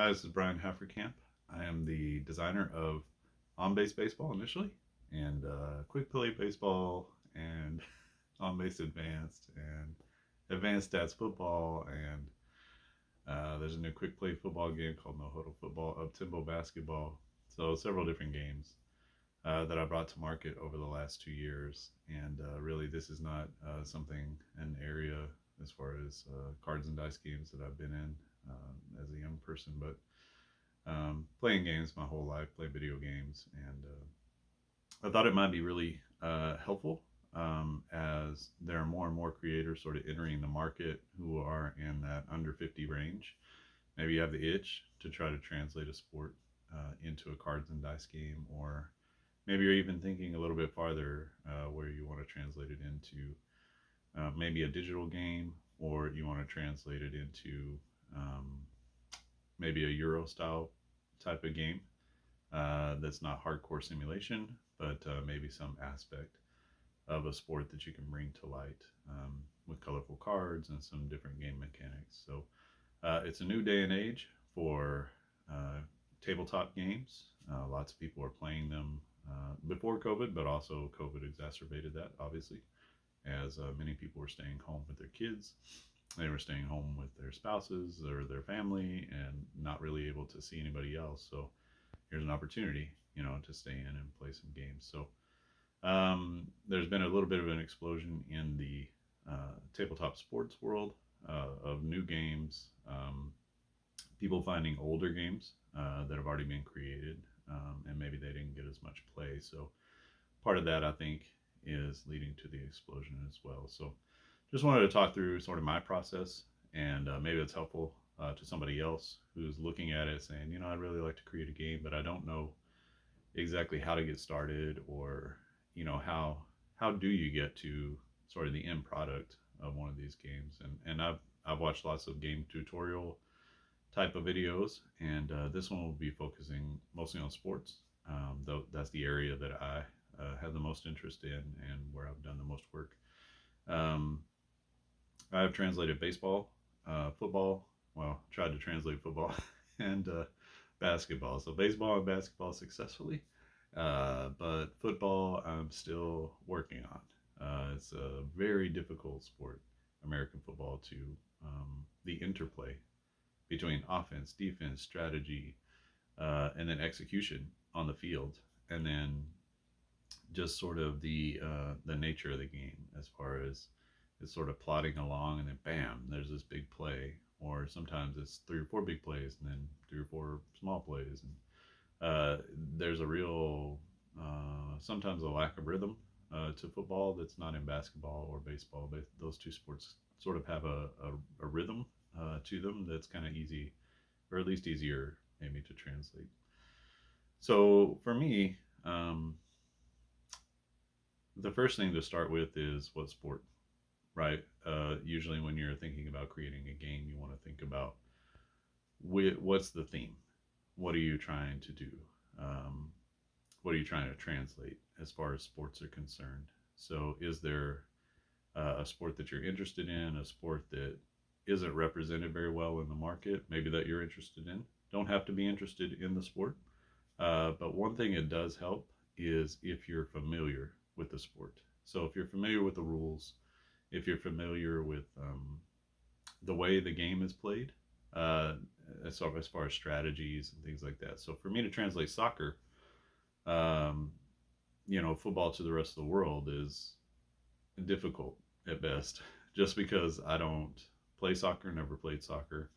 Hi, this is Brian Hafferkamp. I am the designer of On Base Baseball initially, and Quick Play Baseball, and On Base Advanced, and Advanced Stats Football, and there's a new Quick Play football game called No Huddle Football, Up Tempo Basketball. So several different games that I brought to market over the last 2 years, and really this is not an area as far as cards and dice games that I've been in as a young person, but playing games my whole life, play video games, and I thought it might be really helpful as there are more and more creators sort of entering the market who are in that under 50 range. Maybe you have the itch to try to translate a sport into a cards and dice game, or maybe you're even thinking a little bit farther where you want to translate it into maybe a digital game, or you want to translate it into um, maybe a Euro style type of game that's not hardcore simulation, but maybe some aspect of a sport that you can bring to light with colorful cards and some different game mechanics. So it's a new day and age for tabletop games. Lots of people are playing them before COVID, but also COVID exacerbated that, obviously, as many people were staying home with their kids. They were staying home with their spouses or their family and not really able to see anybody else. So here's an opportunity, to stay in and play some games. So there's been a little bit of an explosion in the tabletop sports world of new games, people finding older games that have already been created, and maybe they didn't get as much play. So part of that, I think, is leading to the explosion as well. So just wanted to talk through sort of my process, and maybe it's helpful to somebody else who's looking at it saying, I'd really like to create a game, but I don't know exactly how to get started, or how do you get to sort of the end product of one of these games. And I've watched lots of game tutorial type of videos, and this one will be focusing mostly on sports, though that's the area that I have the most interest in and where I've done the most work. um, I've translated baseball, football, well, tried to translate football, and basketball. So baseball and basketball successfully, but football I'm still working on. It's a very difficult sport, American football, to the interplay between offense, defense, strategy, and then execution on the field, and then just sort of the nature of the game as far as it's sort of plodding along, and then bam, there's this big play, or sometimes it's three or four big plays and then three or four small plays, and there's a real sometimes a lack of rhythm to football that's not in basketball or baseball. But those two sports sort of have a rhythm to them that's kind of easy, or at least easier maybe to translate. So for me, the first thing to start with is what sport, right? Usually, when you're thinking about creating a game, you want to think about what's the theme? What are you trying to do? Um, what are you trying to translate as far as sports are concerned? So, is there a sport that you're interested in, a sport that isn't represented very well in the market, maybe that you're interested in? Don't have to be interested in the sport, but one thing it does help is if you're familiar with the sport. So, if you're familiar with the rules, if you're familiar with the way the game is played, uh, as far as strategies and things like that. So for me to translate soccer, um, football to the rest of the world is difficult at best, just because I don't play soccer, never played soccer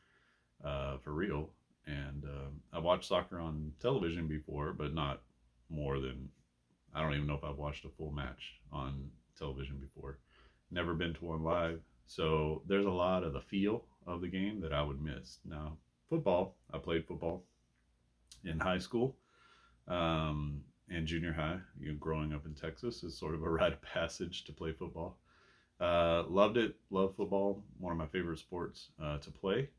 for real. And I watched soccer on television before, but not more than, I don't even know if I've watched a full match on television before. Never been to one live. So there's a lot of the feel of the game that I would miss. Now, football, I played football in high school and junior high. Growing up in Texas is sort of a rite of passage to play football. Loved it, loved football, one of my favorite sports to play.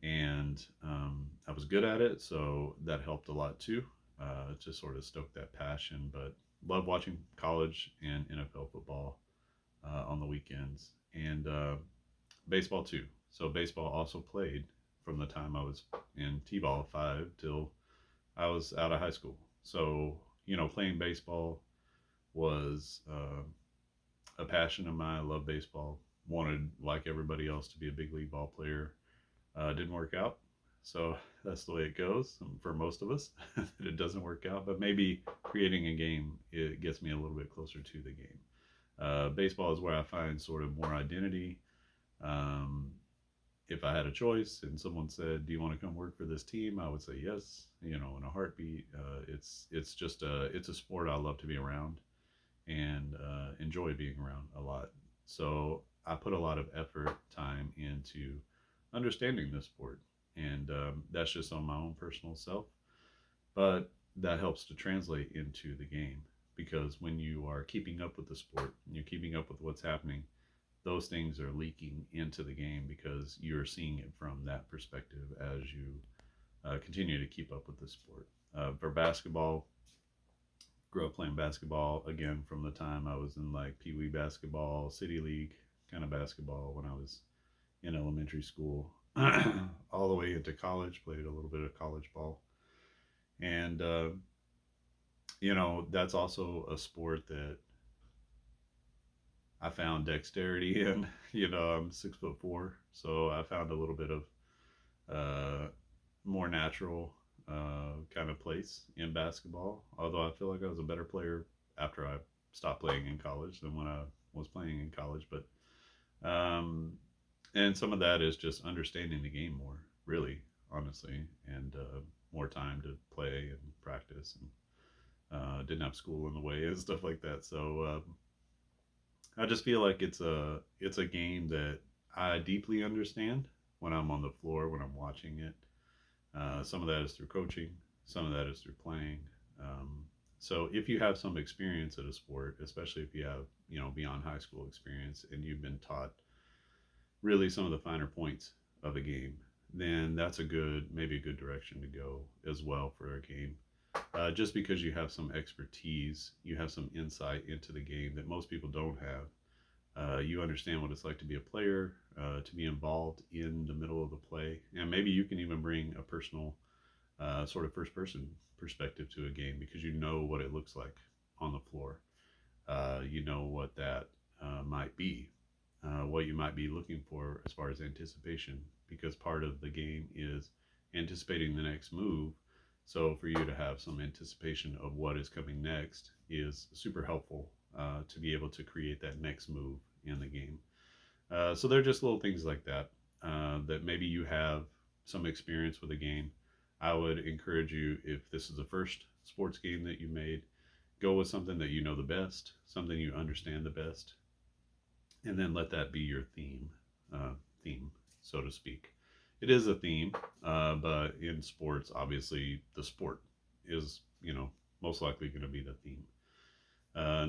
And I was good at it, so that helped a lot too. Just sort of stoked that passion, but love watching college and NFL football on the weekends, and baseball too. So baseball also played from the time I was in T-ball 5 till I was out of high school. So, playing baseball was a passion of mine. I love baseball. Wanted, like everybody else, to be a big league ball player. Didn't work out. So that's the way it goes for most of us. It doesn't work out, but maybe creating a game, it gets me a little bit closer to the game. Baseball is where I find sort of more identity. Um, if I had a choice and someone said, "Do you want to come work for this team?" I would say yes. In a heartbeat. It's a sport I love to be around and enjoy being around a lot. So I put a lot of effort, time into understanding this sport, and that's just on my own personal self. But that helps to translate into the game because when you are keeping up with the sport, and you're keeping up with what's happening, those things are leaking into the game because you're seeing it from that perspective as you continue to keep up with the sport. For basketball, grew up playing basketball again from the time I was in like Pee Wee basketball, City League kind of basketball when I was in elementary school, all the way into college. Played a little bit of college ball, and that's also a sport that I found dexterity in. I'm 6'4", so I found a little bit of more natural kind of place in basketball. Although I feel like I was a better player after I stopped playing in college than when I was playing in college. But and some of that is just understanding the game more, really, honestly, and more time to play and practice, and didn't have school in the way and stuff like that. So I just feel like it's a game that I deeply understand when I'm on the floor, when I'm watching it. Some of that is through coaching, some of that is through playing. Um, so if you have some experience at a sport, especially if you have, beyond high school experience and you've been taught really some of the finer points of a game, then that's maybe a good direction to go as well for a game. Just because you have some expertise, you have some insight into the game that most people don't have. You understand what it's like to be a player, to be involved in the middle of the play, and maybe you can even bring a personal sort of first person perspective to a game because you know what it looks like on the floor. You know what that might be, what you might be looking for as far as anticipation, because part of the game is anticipating the next move. So for you to have some anticipation of what is coming next is super helpful to be able to create that next move in the game. So they're just little things like that that maybe you have some experience with a game. I would encourage you, if this is the first sports game that you made, go with something that you know the best, something you understand the best, and then let that be your theme, so to speak. It is a theme, but in sports, obviously, the sport is, most likely going to be the theme.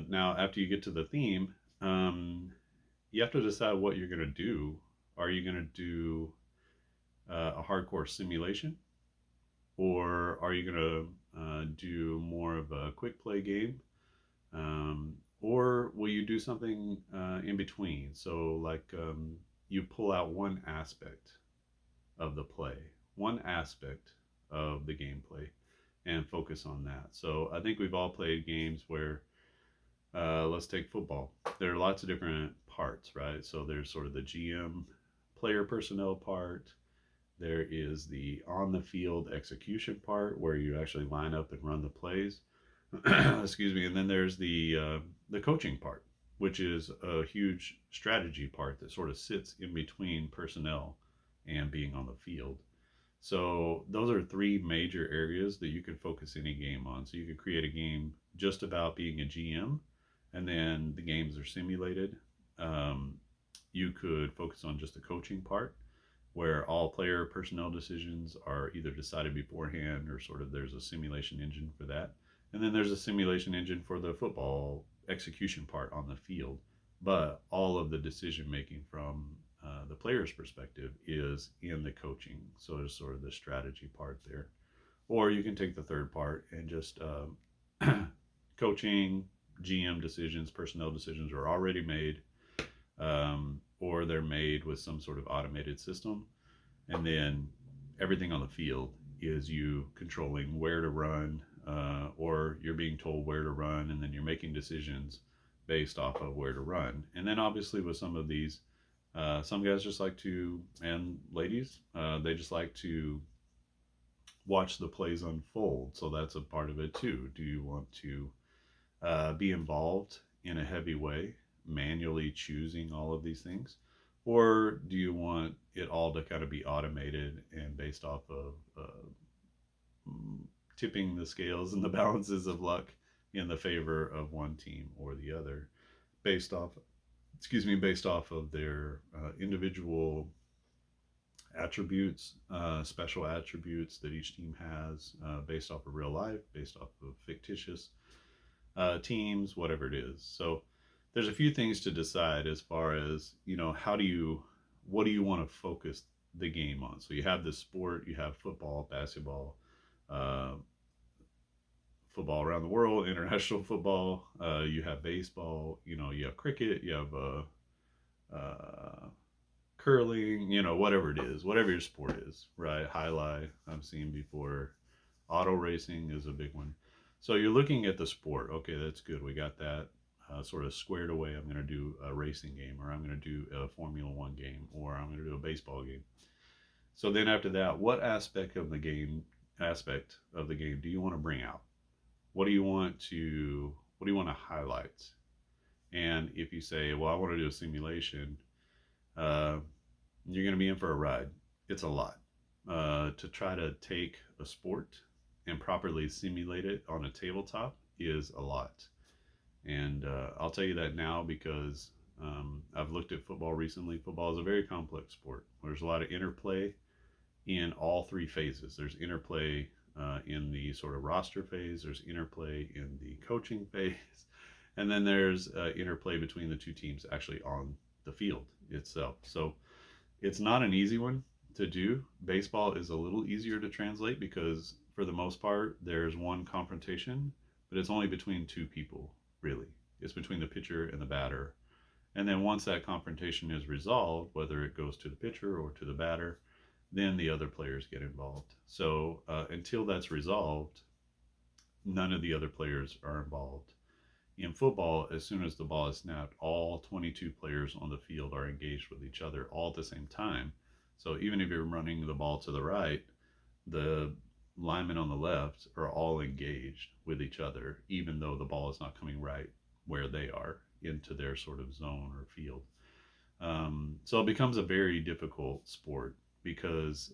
Now, after you get to the theme, you have to decide what you're going to do. Are you going to do a hardcore simulation, or are you going to do more of a quick play game? Or will you do something in between? So, like, you pull out one aspect of the play, one aspect of the gameplay, and focus on that. So, I think we've all played games where, let's take football. There are lots of different parts, right? So, there's sort of the GM player personnel part. There is the on the field execution part where you actually line up and run the plays. Excuse me. And then there's the coaching part, which is a huge strategy part that sort of sits in between personnel and being on the field. So those are three major areas that you can focus any game on. So you could create a game just about being a GM, and then the games are simulated. Um, you could focus on just the coaching part, where all player personnel decisions are either decided beforehand or sort of there's a simulation engine for that. And then there's a simulation engine for the football execution part on the field. But all of the decision making from the player's perspective is in the coaching. So there's sort of the strategy part there. Or you can take the third part and just coaching, GM decisions, personnel decisions are already made, or they're made with some sort of automated system. And then everything on the field is you controlling where to run, or you're being told where to run, and then you're making decisions based off of where to run. And then obviously with some of these, some guys just like to, and ladies, they just like to watch the plays unfold. So that's a part of it too. Do you want to be involved in a heavy way, manually choosing all of these things? Or do you want it all to kind of be automated and based off of tipping the scales and the balances of luck in the favor of one team or the other, based off, based off of their individual attributes, special attributes that each team has, based off of real life, based off of fictitious teams, whatever it is. So there's a few things to decide as far as, what do you want to focus the game on? So you have this sport, you have football, basketball, uh, football around the world, international football, you have baseball, you have cricket, you have curling, whatever it is, whatever your sport is, right? Highlight, I've seen before. Auto racing is a big one. So you're looking at the sport. Okay, that's good. We got that sort of squared away. I'm going to do a racing game, or I'm going to do a Formula One game, or I'm going to do a baseball game. So then after that, what aspect of the game do you want to bring out? What do you want to highlight? And if you say, well, I want to do a simulation, uh, you're going to be in for a ride. It's a lot. To try to take a sport and properly simulate it on a tabletop is a lot. And I'll tell you that now because I've looked at football recently. Football is a very complex sport. There's a lot of interplay in all three phases. There's interplay in the sort of roster phase, there's interplay in the coaching phase, and then there's interplay between the two teams actually on the field itself. So it's not an easy one to do. Baseball is a little easier to translate because for the most part there's one confrontation, but it's only between two people, really. It's between the pitcher and the batter. And then once that confrontation is resolved, whether it goes to the pitcher or to the batter, then the other players get involved. So until that's resolved, none of the other players are involved. In football, as soon as the ball is snapped, all 22 players on the field are engaged with each other all at the same time. So even if you're running the ball to the right, the linemen on the left are all engaged with each other, even though the ball is not coming right where they are into their sort of zone or field. So it becomes a very difficult sport because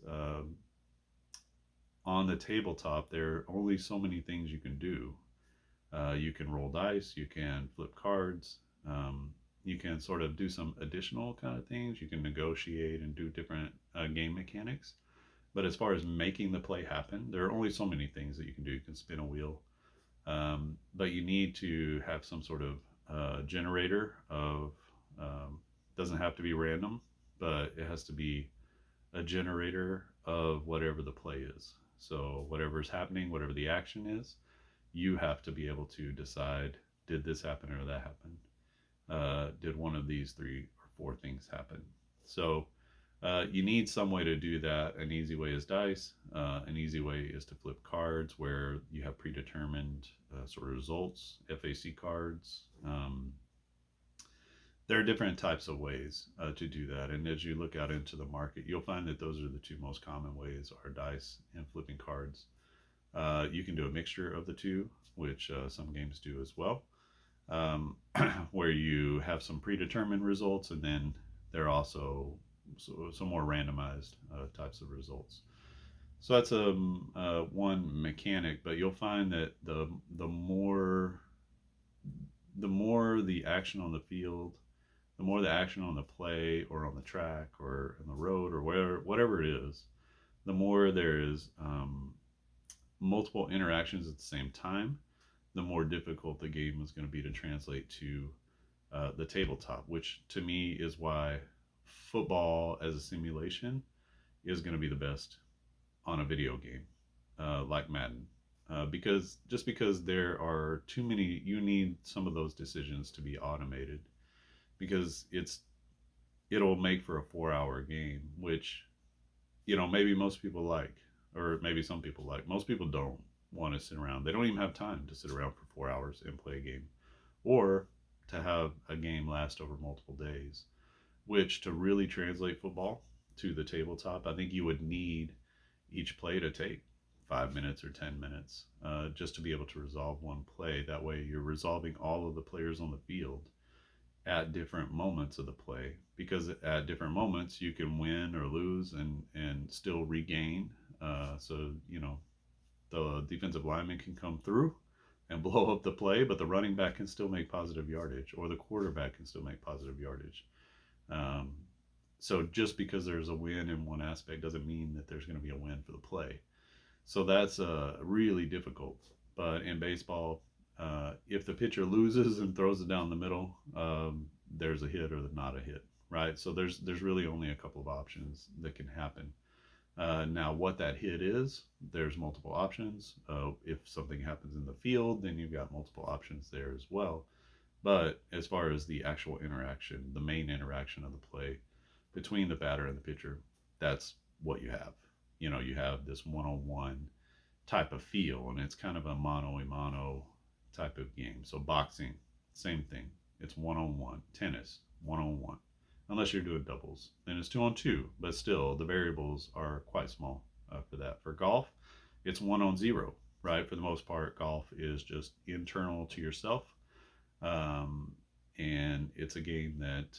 on the tabletop, there are only so many things you can do. You can roll dice, you can flip cards, you can sort of do some additional kind of things. You can negotiate and do different game mechanics. But as far as making the play happen, there are only so many things that you can do. You can spin a wheel, but you need to have some sort of generator of, doesn't have to be random, but it has to be a generator of whatever the play is. So whatever's happening, whatever the action is, you have to be able to decide, did this happen or that happen? Did one of these three or four things happen? So you need some way to do that. An easy way is dice. An easy way is to flip cards where you have predetermined sort of results, FAC cards. There are different types of ways to do that. And as you look out into the market, you'll find that those are the two most common ways are dice and flipping cards. You can do a mixture of the two, which some games do as well, where you have some predetermined results and then there are also some more randomized types of results. So that's one mechanic, but you'll find that the more the action on the field, the more the action on the play or on the track or in the road or whatever it is, the more there is multiple interactions at the same time, the more difficult the game is going to be to translate to the tabletop, which to me is why football as a simulation is going to be the best on a video game like Madden. Because there are too many, you need some of those decisions to be automated because it'll make for a 4-hour game, which maybe most people like, or maybe some people like. Most people don't want to sit around. They don't even have time to sit around for 4 hours and play a game, or to have a game last over multiple days. Which, to really translate football to the tabletop, I think you would need each play to take 5 minutes or 10 minutes, just to be able to resolve one play. That way, you're resolving all of the players on the field at different moments of the play, because at different moments you can win or lose and still regain. So the defensive lineman can come through and blow up the play, but the running back can still make positive yardage, or the quarterback can still make positive yardage. Um, so just because there's a win in one aspect doesn't mean that there's going to be a win for the play. So that's really difficult. But in baseball, if the pitcher loses and throws it down the middle, there's a hit or not a hit, right? So there's really only a couple of options that can happen. Now, what that hit is, there's multiple options. If something happens in the field, then you've got multiple options there as well. But as far as the actual interaction, the main interaction of the play between the batter and the pitcher, that's what you have. You have this one-on-one type of feel, and it's kind of a mano a mano type of game. So boxing, same thing. It's one-on-one. Tennis, one-on-one. Unless you're doing doubles, then it's 2-on-2. But still, the variables are quite small for that. For golf, it's 1-on-0, right? For the most part, golf is just internal to yourself. And it's a game that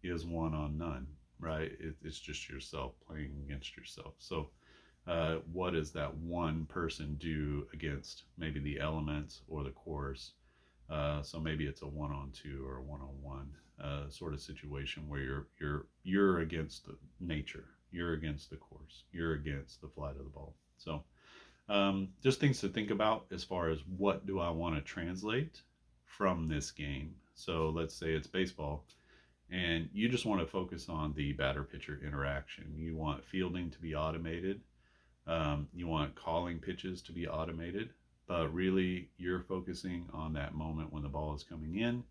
is one on none, right? It's just yourself playing against yourself. So, what does that one person do against maybe the elements or the course? So maybe it's a 1-on-2 or a 1-on-1 sort of situation where you're against the nature, you're against the course, you're against the flight of the ball. So just things to think about as far as what do I want to translate from this game. So let's say it's baseball, and you just want to focus on the batter pitcher interaction. You want fielding to be automated. You want calling pitches to be automated, but really you're focusing on that moment when the ball is coming in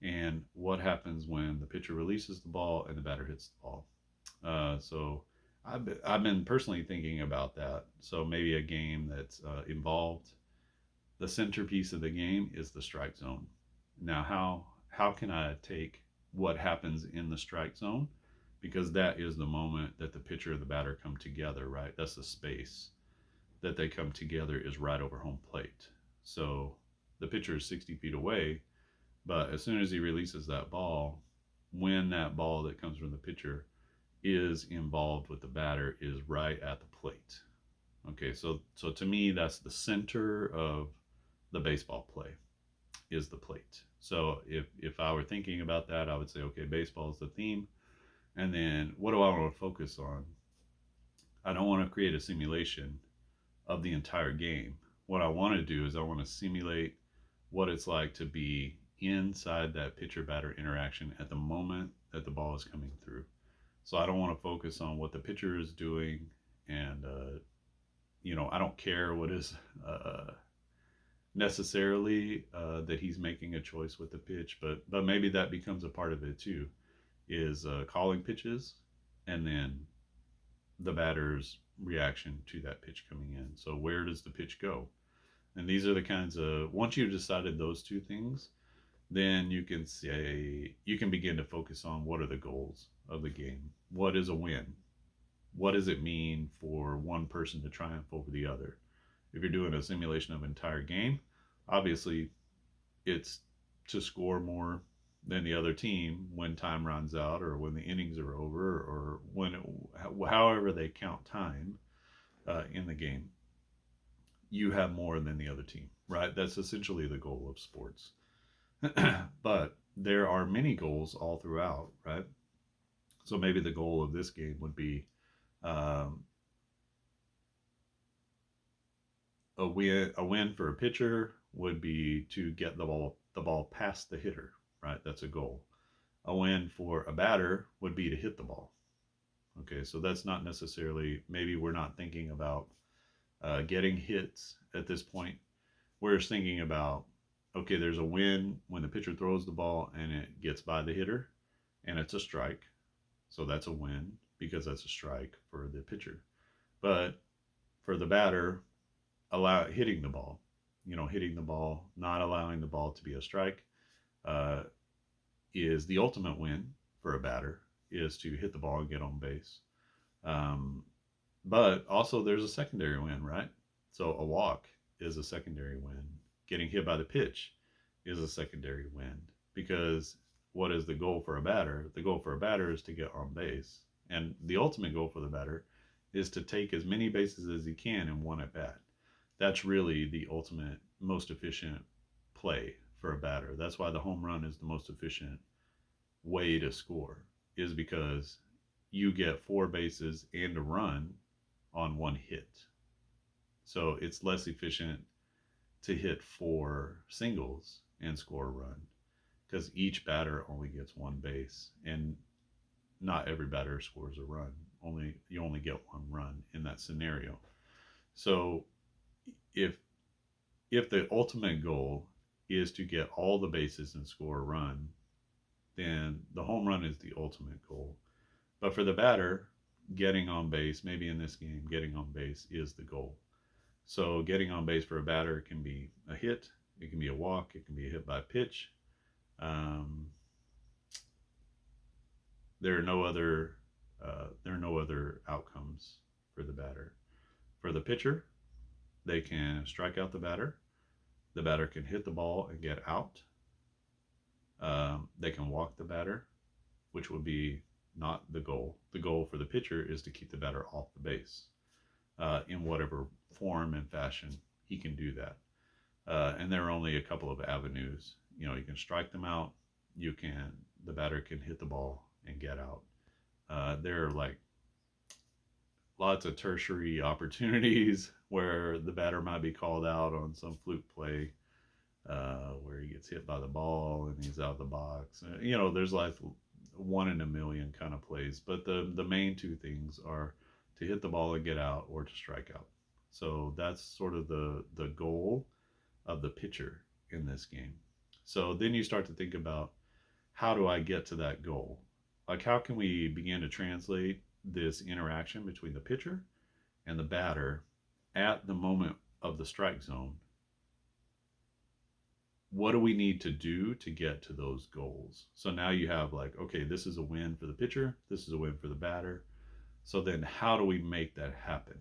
and what happens when the pitcher releases the ball and the batter hits the ball. So I've been personally thinking about that. So maybe a game that's involved. The centerpiece of the game is the strike zone. Now, how can I take what happens in the strike zone? Because that is the moment that the pitcher and the batter come together, right? That's the space that they come together, is right over home plate. So the pitcher is 60 feet away, but as soon as he releases that ball, when that ball that comes from the pitcher is involved with the batter, is right at the plate. Okay, so to me, that's the center of the baseball play, is the plate. So if I were thinking about that, I would say, okay, baseball is the theme. And then what do I want to focus on? I don't want to create a simulation of the entire game. What I want to do is I want to simulate what it's like to be inside that pitcher batter interaction at the moment that the ball is coming through. So I don't want to focus on what the pitcher is doing, and I don't care what is necessarily that he's making a choice with the pitch, but maybe that becomes a part of it too, is calling pitches, and then the batter's reaction to that pitch coming in. So where does the pitch go? And these are the kinds of, once you've decided those two things, then you can begin to focus on what are the goals of the game. What is a win? What does it mean for one person to triumph over the other? If you're doing a simulation of an entire game, obviously it's to score more than the other team when time runs out, or when the innings are over, or however they count time in the game. You have more than the other team, right? That's essentially the goal of sports. But there are many goals all throughout, right? So maybe the goal of this game would be a win for a pitcher would be to get the ball past the hitter, right? That's a goal. A win for a batter would be to hit the ball. Okay, so that's not necessarily, maybe we're not thinking about getting hits at this point. We're just thinking about, okay, there's a win when the pitcher throws the ball and it gets by the hitter and it's a strike. So that's a win because that's a strike for the pitcher. But for the batter, hitting the ball, hitting the ball, not allowing the ball to be a strike, uh, is the ultimate win for a batter, is to hit the ball and get on base. Um, but also there's a secondary win, right? So a walk is a secondary win. Getting hit by the pitch is a secondary win, because what is the goal for a batter? The goal for a batter is to get on base. And the ultimate goal for the batter is to take as many bases as he can in one at bat. That's really the ultimate, most efficient play for a batter. That's why the home run is the most efficient way to score, is because you get four bases and a run on one hit. So it's less efficient to hit four singles and score a run, because each batter only gets one base, and not every batter scores a run. You only get one run in that scenario. So if the ultimate goal is to get all the bases and score a run, then the home run is the ultimate goal. But for the batter, getting on base, maybe in this game, getting on base is the goal. So getting on base for a batter can be a hit, it can be a walk, it can be a hit by pitch. Um, there are no other outcomes for the batter. For the pitcher, they can strike out the batter. The batter can hit the ball and get out. They can walk the batter, which would be not the goal. The goal for the pitcher is to keep the batter off the base, in whatever form and fashion he can do that. And there are only a couple of avenues. You can strike them out. The batter can hit the ball and get out. There are like lots of tertiary opportunities where the batter might be called out on some fluke play, where he gets hit by the ball and he's out of the box. There's like one in a million kind of plays, but the main two things are to hit the ball and get out, or to strike out. So that's sort of the goal of the pitcher in this game. So then you start to think about, how do I get to that goal? Like, how can we begin to translate this interaction between the pitcher and the batter at the moment of the strike zone? What do we need to do to get to those goals? So now you have like, okay, this is a win for the pitcher, this is a win for the batter. So then how do we make that happen?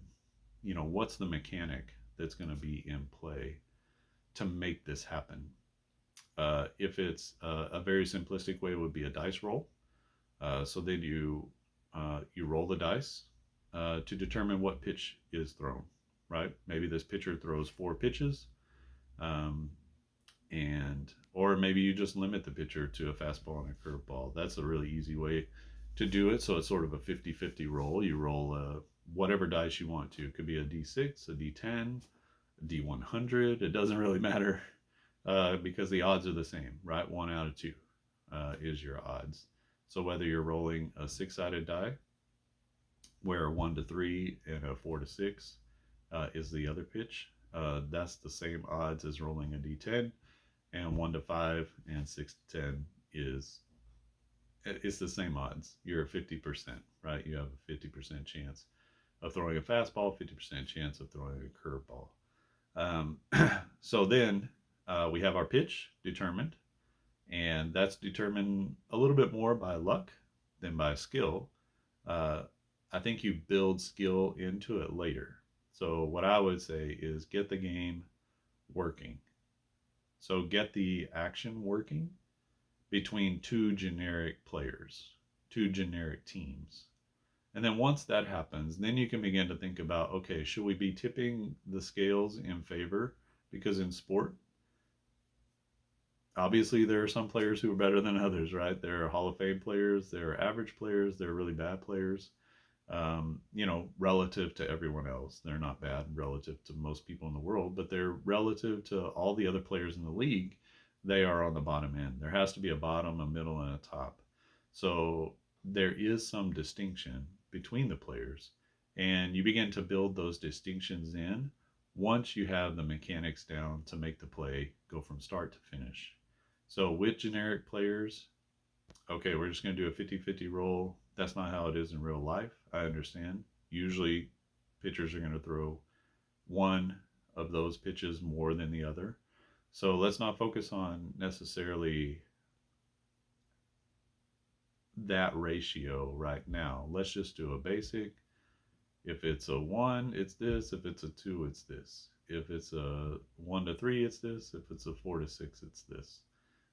What's the mechanic that's going to be in play to make this happen? If it's a very simplistic way, it would be a dice roll. So then you roll the dice to determine what pitch is thrown, right? Maybe this pitcher throws 4 pitches, or maybe you just limit the pitcher to a fastball and a curveball. That's a really easy way to do it. So it's sort of a 50-50 roll. You roll whatever dice you want to. It could be a D6, a D10, a D100. It doesn't really matter, because the odds are the same, right? 1 out of 2 is your odds. So whether you're rolling a 6-sided die, where 1 to 3 and a 4 to 6 is the other pitch, that's the same odds as rolling a D10, and 1 to 5 and 6 to 10 it's the same odds. You're at 50%, right? You have a 50% chance of throwing a fastball, 50% chance of throwing a curveball. So then we have our pitch determined, and that's determined a little bit more by luck than by skill. I think you build skill into it later. So what I would say is get the game working. So get the action working between 2 generic players, 2 generic teams. And then once that happens, then you can begin to think about, okay, should we be tipping the scales in favor? Because in sport, obviously there are some players who are better than others, right? There are Hall of Fame players, there are average players, there are really bad players. Relative to everyone else. They're not bad relative to most people in the world, but they're relative to all the other players in the league. They are on the bottom end. There has to be a bottom, a middle, and a top. So there is some distinction between the players, and you begin to build those distinctions in once you have the mechanics down to make the play go from start to finish. So with generic players, okay, we're just going to do a 50-50 roll. That's not how it is in real life. I understand. Usually, pitchers are going to throw one of those pitches more than the other. So let's not focus on necessarily that ratio right now. Let's just do a basic. If it's a one, it's this. If it's a two, it's this. If it's a 1 to 3, it's this. If it's a 4 to 6, it's this.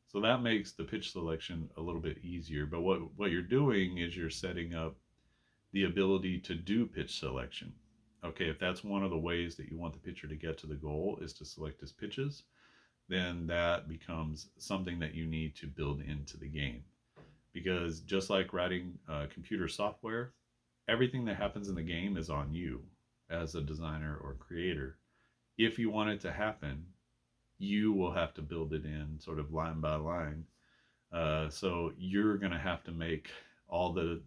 So that makes the pitch selection a little bit easier. But what you're doing is you're setting up the ability to do pitch selection. Okay, if that's one of the ways that you want the pitcher to get to the goal is to select his pitches, then that becomes something that you need to build into the game. Because just like writing computer software, everything that happens in the game is on you as a designer or creator. If you want it to happen, you will have to build it in sort of line by line. So you're going to have to make all the,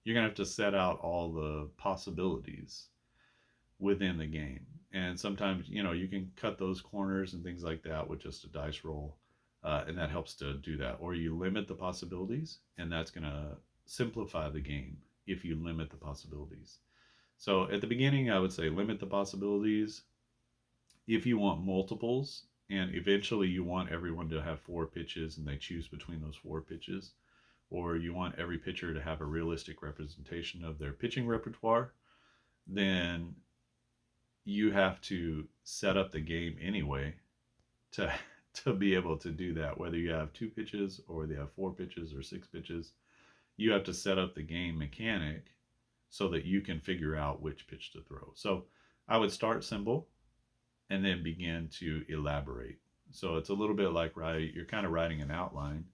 you're going to have to set out all the possibilities within the game. And sometimes, you can cut those corners and things like that with just a dice roll. And that helps to do that. Or you limit the possibilities, and that's going to simplify the game if you limit the possibilities. So at the beginning, I would say limit the possibilities. If you want multiples, and eventually you want everyone to have 4 pitches and they choose between those 4 pitches, or you want every pitcher to have a realistic representation of their pitching repertoire, then you have to set up the game anyway to be able to do that. Whether you have 2 pitches or they have 4 pitches or 6 pitches, you have to set up the game mechanic so that you can figure out which pitch to throw. So I would start simple and then begin to elaborate. So it's a little bit like you're kind of writing an outline.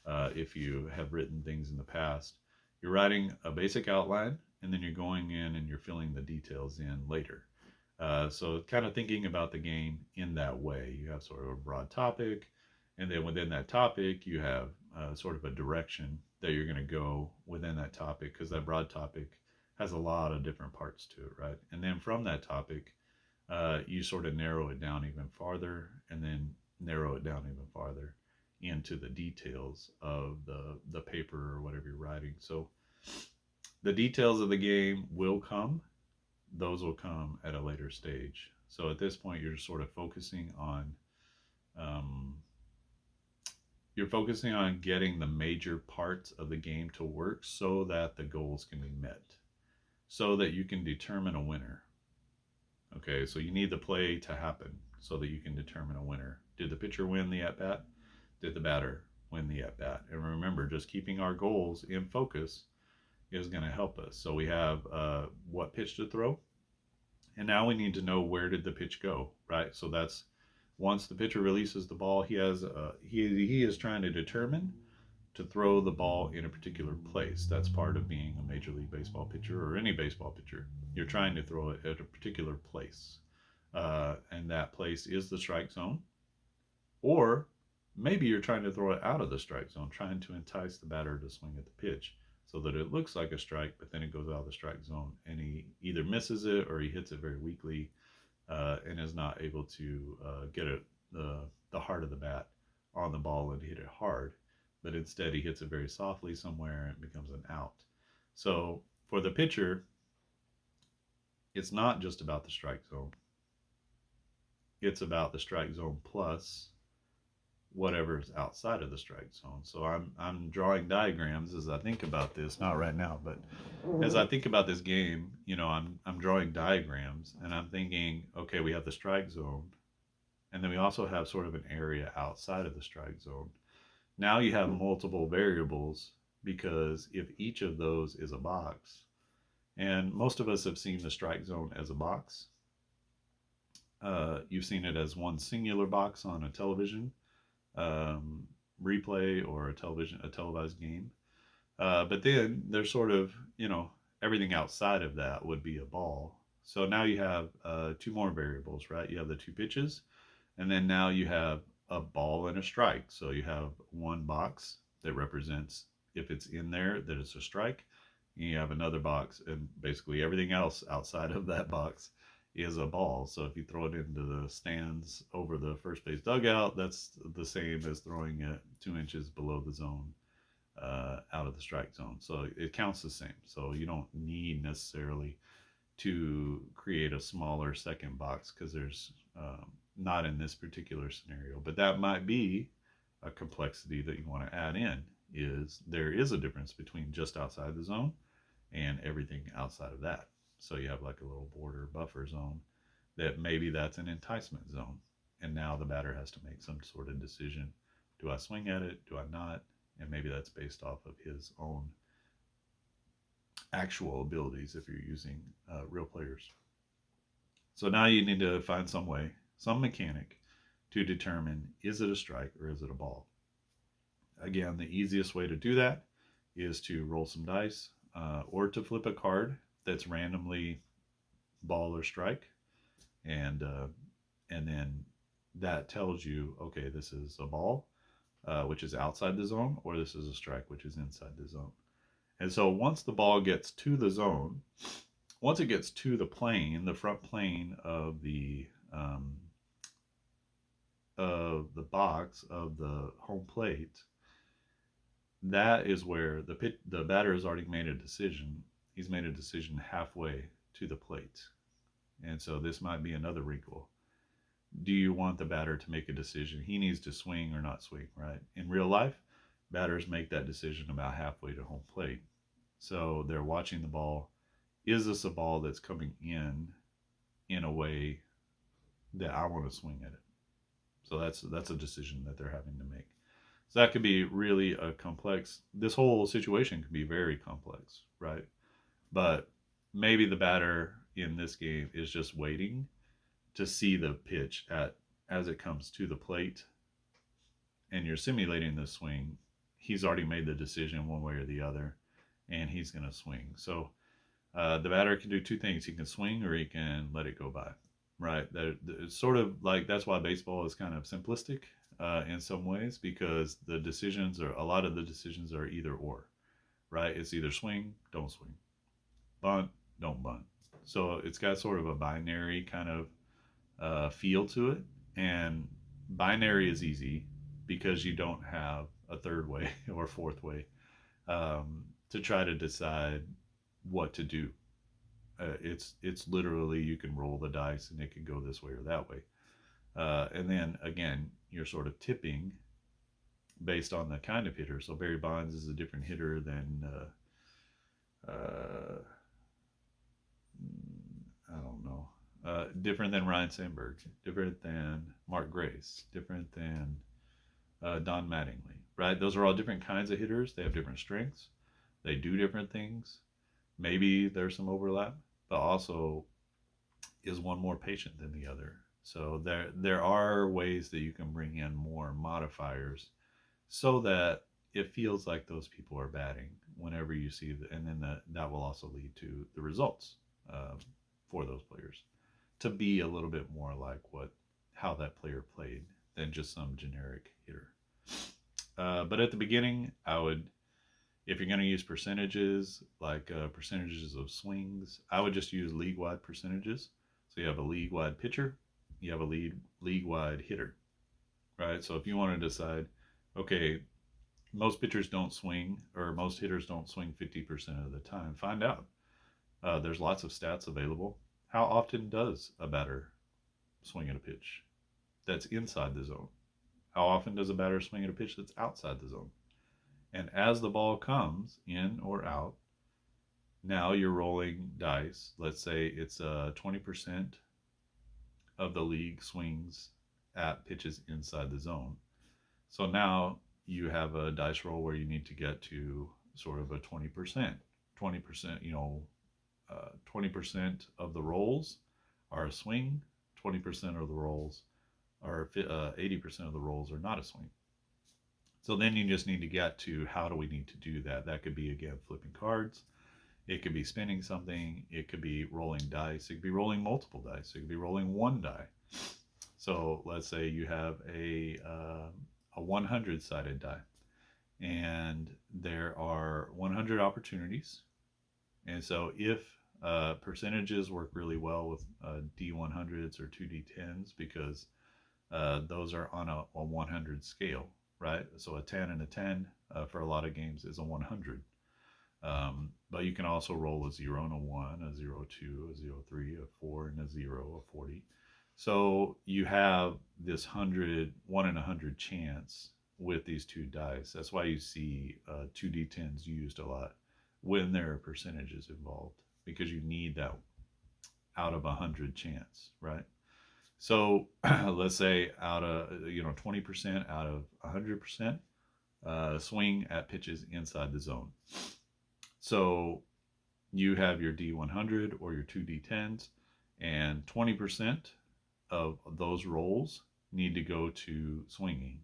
If you have written things in the past, you're writing a basic outline and then you're going in and you're filling the details in later. So kind of thinking about the game in that way. You have sort of a broad topic, and then within that topic, you have sort of a direction that you're going to go within that topic, because that broad topic has a lot of different parts to it, right? And then from that topic, you sort of narrow it down even farther, and then narrow it down even farther into the details of the paper or whatever you're writing. So the details of the game will come. Those will come at a later stage. So at this point, you're sort of focusing on getting the major parts of the game to work so that the goals can be met, so that you can determine a winner. Okay, so you need the play to happen so that you can determine a winner. Did the pitcher win the at bat? Did the batter win the at bat? And remember, just keeping our goals in focus is going to help us. So we have what pitch to throw, and now we need to know where did the pitch go, right? So that's once the pitcher releases the ball, he is trying to determine to throw the ball in a particular place. That's part of being a Major League Baseball pitcher or any baseball pitcher. You're trying to throw it at a particular place, and that place is the strike zone, or maybe you're trying to throw it out of the strike zone, trying to entice the batter to swing at the pitch so that it looks like a strike, but then it goes out of the strike zone and he either misses it or he hits it very weakly and is not able to get the heart of the bat on the ball and hit it hard. But instead he hits it very softly somewhere and it becomes an out. So for the pitcher, it's not just about the strike zone. It's about the strike zone plus whatever is outside of the strike zone. So I'm drawing diagrams as I think about this, not right now, but as I think about this game, I'm drawing diagrams and I'm thinking, okay, we have the strike zone, and then we also have sort of an area outside of the strike zone. Now you have multiple variables, because if each of those is a box, and most of us have seen the strike zone as a box, you've seen it as one singular box on a television replay or a televised game. But then there's sort of, everything outside of that would be a ball. So now you have 2 more variables, right? You have the 2 pitches, and then now you have a ball and a strike. So you have one box that represents, if it's in there, that it's a strike. And you have another box, and basically everything else outside of that box is a ball. So if you throw it into the stands over the first base dugout, that's the same as throwing it 2 inches below the zone out of the strike zone. So it counts the same. So you don't need necessarily to create a smaller second box because there's not in this particular scenario. But that might be a complexity that you want to add in. Is there is a difference between just outside the zone and everything outside of that. So you have like a little border buffer zone that maybe that's an enticement zone. And now the batter has to make some sort of decision. Do I swing at it? Do I not? And maybe that's based off of his own actual abilities if you're using real players. So now you need to find some way, some mechanic to determine is it a strike or is it a ball. Again, the easiest way to do that is to roll some dice or to flip a card that's randomly ball or strike, and then that tells you, okay, this is a ball, which is outside the zone, or this is a strike, which is inside the zone. And so once the ball gets to the zone, once it gets to the plane, the front plane of the box of the home plate, that is where the batter has already made a decision. He's made a decision halfway to the plate. And so this might be another wrinkle. Do you want the batter to make a decision? He needs to swing or not swing, right? In real life, batters make that decision about halfway to home plate. So they're watching the ball. Is this a ball that's coming in a way that I want to swing at it? So that's a decision that they're having to make. So that could be really a complex. This whole situation could be very complex, right? But maybe the batter in this game is just waiting to see the pitch as it comes to the plate, and you're simulating the swing. He's already made the decision one way or the other, and he's going to swing. So the batter can do two things: he can swing or he can let it go by. Right? It's sort of like that's why baseball is kind of simplistic in some ways, because a lot of the decisions are either or, right? It's either swing, don't swing, bunt, don't bunt. So it's got sort of a binary kind of feel to it. And binary is easy because you don't have a third way or fourth way to try to decide what to do. It's literally you can roll the dice and it can go this way or that way. And then again, you're sort of tipping based on the kind of hitter. So Barry Bonds is a different hitter than I don't know, different than Ryan Sandberg, different than Mark Grace, different than Don Mattingly. Right? Those are all different kinds of hitters. They have different strengths. They do different things. Maybe there's some overlap, but also is one more patient than the other. So there are ways that you can bring in more modifiers so that it feels like those people are batting whenever you see and then that will also lead to the results for those players to be a little bit more like how that player played than just some generic hitter. But at the beginning, if you're going to use percentages, like percentages of swings, I would just use league-wide percentages. So you have a league-wide pitcher, you have a league-wide hitter, right? So if you want to decide, okay, most pitchers don't swing, or most hitters don't swing 50% of the time, find out. There's lots of stats available. How often does a batter swing at a pitch that's inside the zone? How often does a batter swing at a pitch that's outside the zone? And as the ball comes in or out, now you're rolling dice. Let's say it's 20% of the league swings at pitches inside the zone. So now you have a dice roll where you need to get to sort of a 20%. 20%, 20% of the rolls are a swing. 20% of the rolls are 80% of the rolls are not a swing. So then you just need to get to how do we need to do that. That could be, again, flipping cards. It could be spinning something. It could be rolling dice. It could be rolling multiple dice. It could be rolling one die. So let's say you have a 100-sided die, and there are 100 opportunities. And so if percentages work really well with D100s or 2D10s because those are on a 100 scale. right? So a 10 and a 10 for a lot of games is a 100. But you can also roll a 0 and a 1, a 0, 2, a 0, 3, a 4, and a 0, a 40. So you have this 1 in 100 chance with these two dice. That's why you see 2d10s used a lot when there are percentages involved, because you need that out of 100 chance, right? So let's say out of 20% out of 100% swing at pitches inside the zone. So you have your D100 or your 2D10s, and 20% of those rolls need to go to swinging.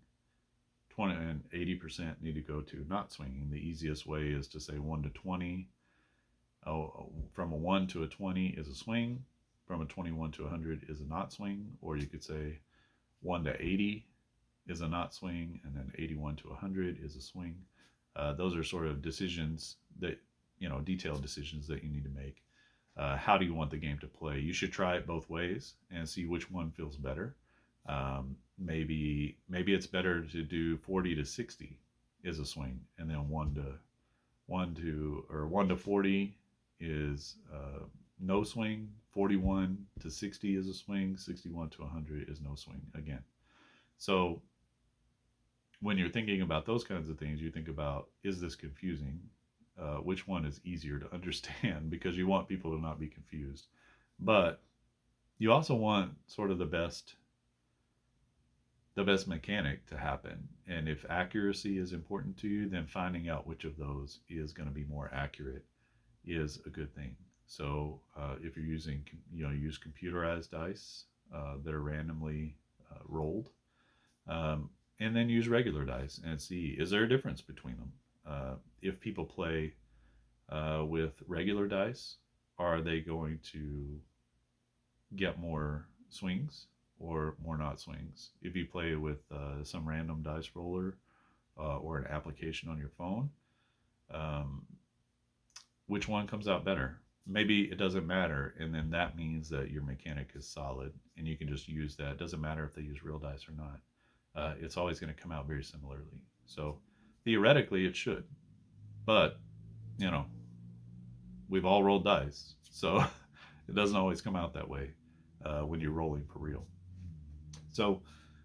20 and 80% need to go to not swinging. The easiest way is to say 1 to 20. From a 1 to a 20 is a swing. From a 21 to 100 is a not swing. Or you could say 1 to 80 is a not swing, and then 81 to 100 is a swing. Those are sort of decisions that, detailed decisions that you need to make. How do you want the game to play? You should try it both ways and see which one feels better. Maybe it's better to do 40 to 60 is a swing, and then 1 to 40 is no swing. 41 to 60 is a swing. 61 to 100 is no swing again. So when you're thinking about those kinds of things, you think about, is this confusing? Which one is easier to understand? Because you want people to not be confused. But you also want sort of the best mechanic to happen. And if accuracy is important to you, then finding out which of those is going to be more accurate is a good thing. So if you're using, use computerized dice that are randomly rolled, and then use regular dice and see, is there a difference between them? If people play with regular dice, are they going to get more swings or more not swings? If you play with some random dice roller or an application on your phone, which one comes out better? Maybe it doesn't matter, and then that means that your mechanic is solid and you can just use that. It doesn't matter if they use real dice or not. It's always going to come out very similarly. So theoretically it should, but we've all rolled dice, so it doesn't always come out that way when you're rolling for real. So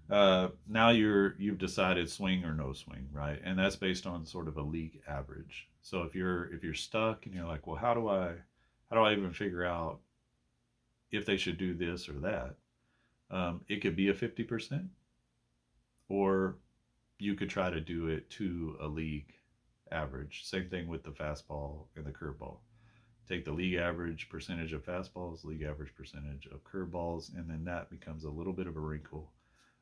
now you've decided swing or no swing, right? And that's based on sort of a league average. So if you're stuck and you're like, well, how do I even figure out if they should do this or that? It could be a 50%, or you could try to do it to a league average. Same thing with the fastball and the curveball. Take the league average percentage of fastballs, league average percentage of curveballs, and then that becomes a little bit of a wrinkle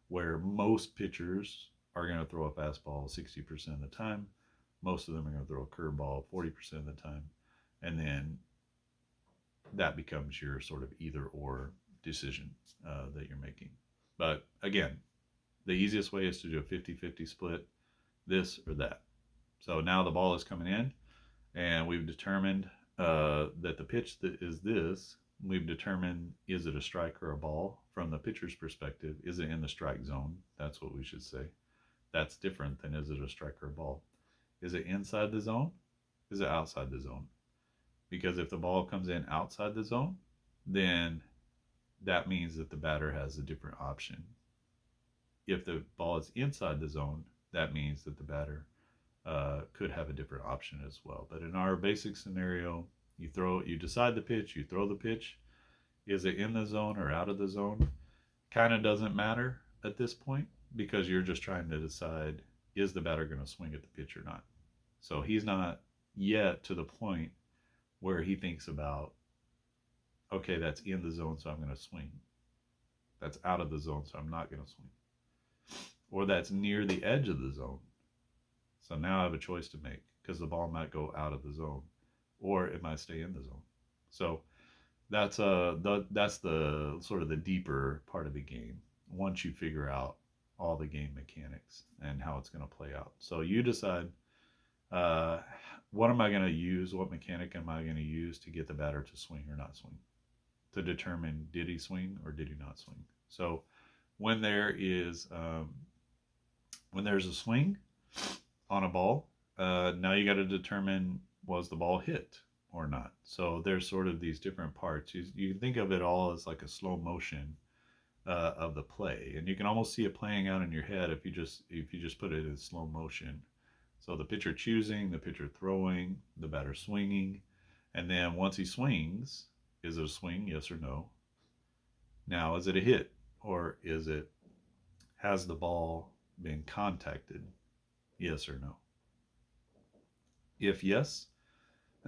where most pitchers are going to throw a fastball 60% of the time. Most of them are going to throw a curveball 40% of the time. And then that becomes your sort of either or decision that you're making. But again, the easiest way is to do a 50-50 split, this or that. So now the ball is coming in, and we've determined that the pitch that is this. We've determined, is it a strike or a ball? From the pitcher's perspective, is it in the strike zone? That's what we should say. That's different than, is it a strike or a ball? Is it inside the zone? Is it outside the zone? Because if the ball comes in outside the zone, then that means that the batter has a different option. If the ball is inside the zone, that means that the batter could have a different option as well. But in our basic scenario, you decide the pitch, you throw the pitch. Is it in the zone or out of the zone? Kind of doesn't matter at this point, because you're just trying to decide, is the batter going to swing at the pitch or not? So he's not yet to the point where he thinks about, okay, that's in the zone, so I'm going to swing. That's out of the zone, so I'm not going to swing. Or that's near the edge of the zone. So now I have a choice to make, because the ball might go out of the zone, or it might stay in the zone. So that's the sort of the deeper part of the game. Once you figure out all the game mechanics and how it's going to play out, so you decide, what am I going to use? What mechanic am I going to use to get the batter to swing or not swing? To determine, did he swing or did he not swing? So when there is When there's a swing on a ball, now you got to determine, was the ball hit or not. So there's sort of these different parts. You can think of it all as like a slow motion of the play, and you can almost see it playing out in your head if you just put it in slow motion. So the pitcher choosing, the pitcher throwing, the batter swinging, and then once he swings, is it a swing? Yes or no? Now, is it a hit, or is it, has the ball been contacted? Yes or no? If yes,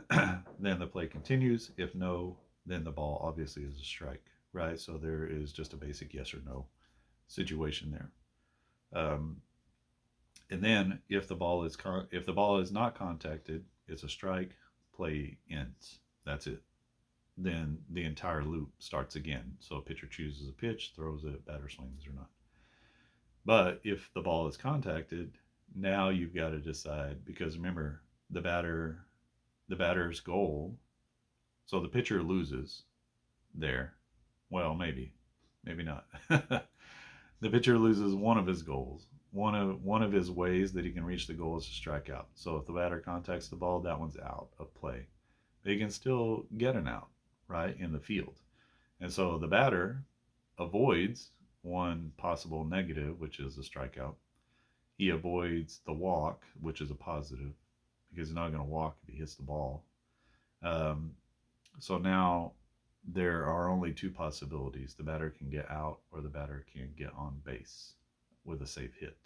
then the play continues. If no, then the ball obviously is a strike, right? So there is just a basic yes or no situation there. And then if the ball is not contacted, it's a strike. Play ends. That's it. Then the entire loop starts again. So a pitcher chooses a pitch, throws it, batter swings or not. But if the ball is contacted, now you've got to decide, because remember, the batter's goal. So the pitcher loses there. Well, maybe not. The pitcher loses one of his goals. One of his ways that he can reach the goal is to strike out. So if the batter contacts the ball, that one's out of play. But he can still get an out, right, in the field. And so the batter avoids one possible negative, which is a strikeout. He avoids the walk, which is a positive, because he's not going to walk if he hits the ball. Um, so now there are only two possibilities. The batter can get out, or the batter can get on base with a safe hit.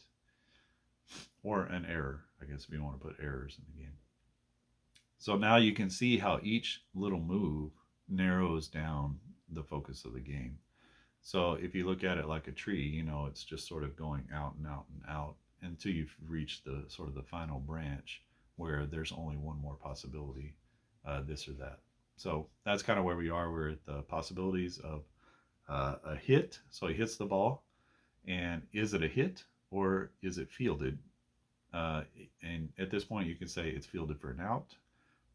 Or an error, I guess, if you want to put errors in the game. So now you can see how each little move narrows down the focus of the game. So if you look at it like a tree, it's just sort of going out and out and out until you've reached the sort of the final branch where there's only one more possibility, this or that. So that's kind of where we are. We're at the possibilities of a hit. So he hits the ball, and is it a hit or is it fielded? And at this point, you can say it's fielded for an out,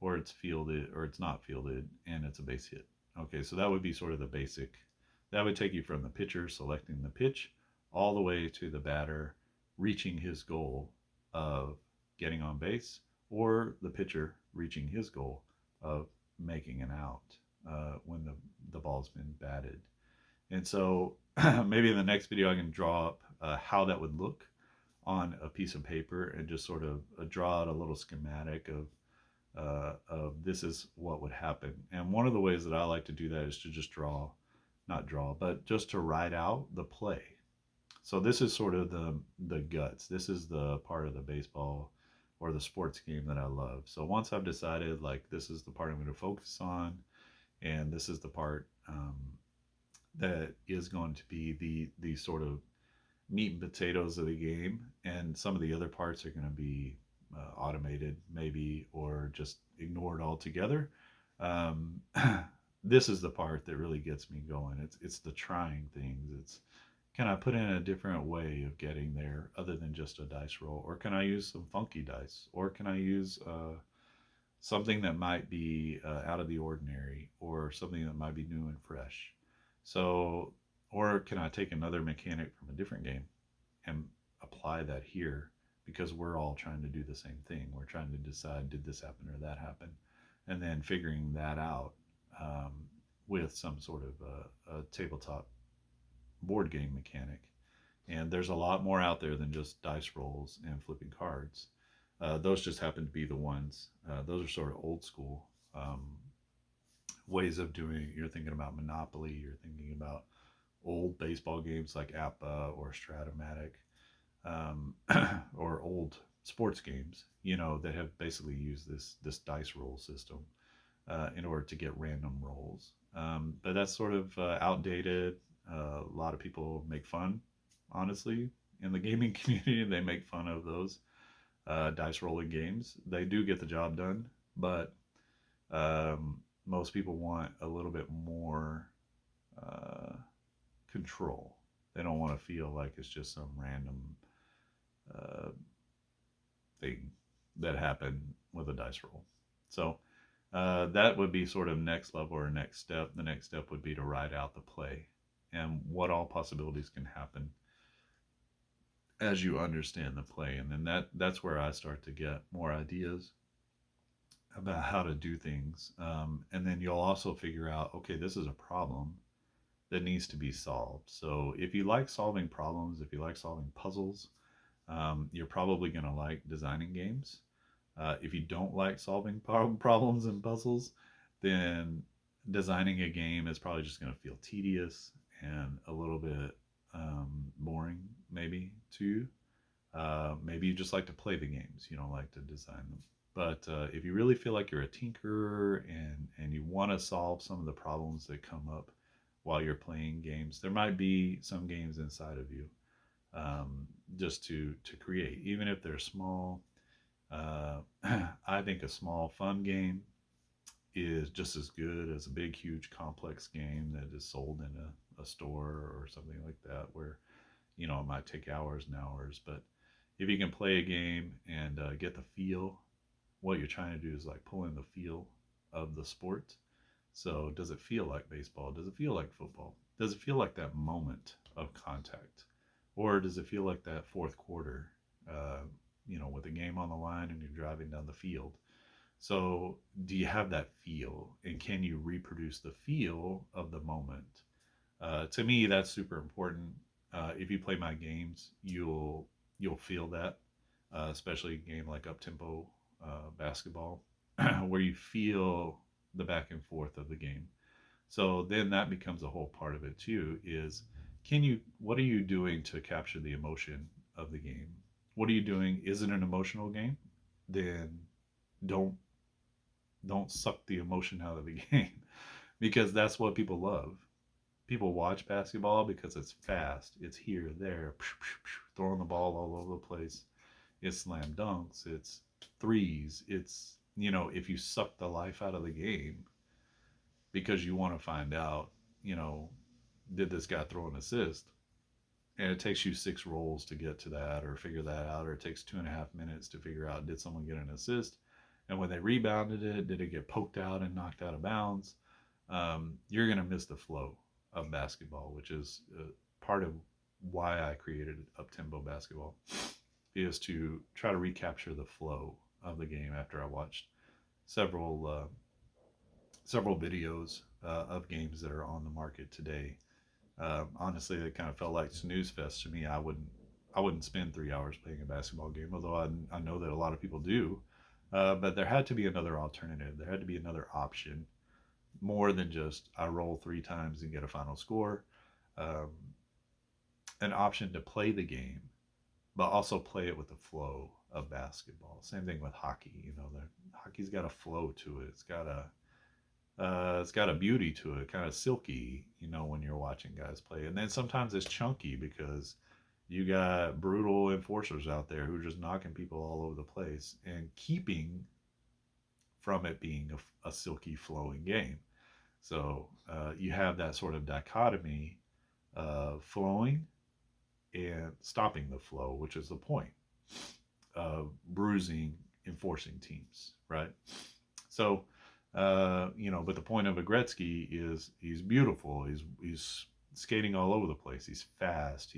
or it's fielded, or it's not fielded, and it's a base hit. Okay, so that would be sort of the basic. That would take you from the pitcher selecting the pitch all the way to the batter reaching his goal of getting on base, or the pitcher reaching his goal of making an out when the ball's been batted. And so maybe in the next video I can draw up how that would look on a piece of paper, and just sort of draw out a little schematic of this is what would happen. And one of the ways that I like to do that is to just not draw, but just to write out the play. So this is sort of the guts. This is the part of the baseball or the sports game that I love. So once I've decided, like, this is the part I'm going to focus on, and this is the part that is going to be the sort of meat and potatoes of the game, and some of the other parts are going to be automated maybe, or just ignored altogether. Um, this is the part that really gets me going. It's the trying things. It's, can I put in a different way of getting there other than just a dice roll, or can I use some funky dice, or can I use something that might be out of the ordinary, or something that might be new and fresh. So, or can I take another mechanic from a different game and apply that here, because we're all trying to do the same thing. We're trying to decide, did this happen or that happen, and then figuring that out um, with some sort of a tabletop board game mechanic. And there's a lot more out there than just dice rolls and flipping cards. Those just happen to be the ones. Those are sort of old school ways of doing it. You're thinking about Monopoly. You're thinking about old baseball games like APA or Stratomatic, or old sports games, that have basically used this dice roll system in order to get random rolls. But that's sort of outdated. A lot of people make fun, honestly, in the gaming community. They make fun of those dice rolling games. They do get the job done, but most people want a little bit more control. They don't want to feel like it's just some random thing that happened with a dice roll. So that would be sort of next level or next step. The next step would be to write out the play and what all possibilities can happen. as you understand the play, and then that's where I start to get more ideas about how to do things. And then you'll also figure out, okay, this is a problem that needs to be solved. So if you like solving problems, if you like solving puzzles, you're probably going to like designing games. If you don't like solving problems and puzzles, then designing a game is probably just going to feel tedious and a little bit boring, maybe to you. Maybe you just like to play the games, you don't like to design them. But if you really feel like you're a tinkerer and you want to solve some of the problems that come up while you're playing games, there might be some games inside of you, just to create, even if they're small. I think a small fun game is just as good as a big, huge, complex game that is sold in a store or something like that, where it might take hours and hours. But if you can play a game and get the feel, what you're trying to do is like pull in the feel of the sport. So, does it feel like baseball? Does it feel like football? Does it feel like that moment of contact? Or does it feel like that fourth quarter, uh, with the game on the line and you're driving down the field? So, do you have that feel? And can you reproduce the feel of the moment? To me, that's super important. If you play my games, you'll feel that, especially a game like up tempo basketball, where you feel the back and forth of the game. So then that becomes a whole part of it too. Is what are you doing to capture the emotion of the game? What are you doing? Is it an emotional game? Then don't don't suck the emotion out of the game, because that's what people love. People watch basketball because it's fast. It's here, there, throwing the ball all over the place. It's slam dunks. It's threes. If you suck the life out of the game because you want to find out, you know, did this guy throw an assist? And it takes you 6 rolls to get to that or figure that out, or it takes 2.5 minutes to figure out, did someone get an assist? And when they rebounded it, did it get poked out and knocked out of bounds? You're going to miss the flow of basketball, which is part of why I created up tempo basketball, is to try to recapture the flow of the game after I watched several several videos of games that are on the market today. Honestly, it kind of felt like snooze fest to me. I wouldn't spend 3 hours playing a basketball game, although I know that a lot of people do. But there had to be another alternative. There had to be another option, more than just I roll 3 times and get a final score. Um, an option to play the game, but also play it with the flow of basketball. Same thing with hockey. Hockey's got a flow to it. It's got a beauty to it, kind of silky. When you're watching guys play, and then sometimes it's chunky because you got brutal enforcers out there who are just knocking people all over the place and keeping from it being a silky flowing game. So you have that sort of dichotomy of flowing and stopping the flow, which is the point of bruising, enforcing teams, right? So, but the point of a Gretzky is he's beautiful. He's skating all over the place. He's fast.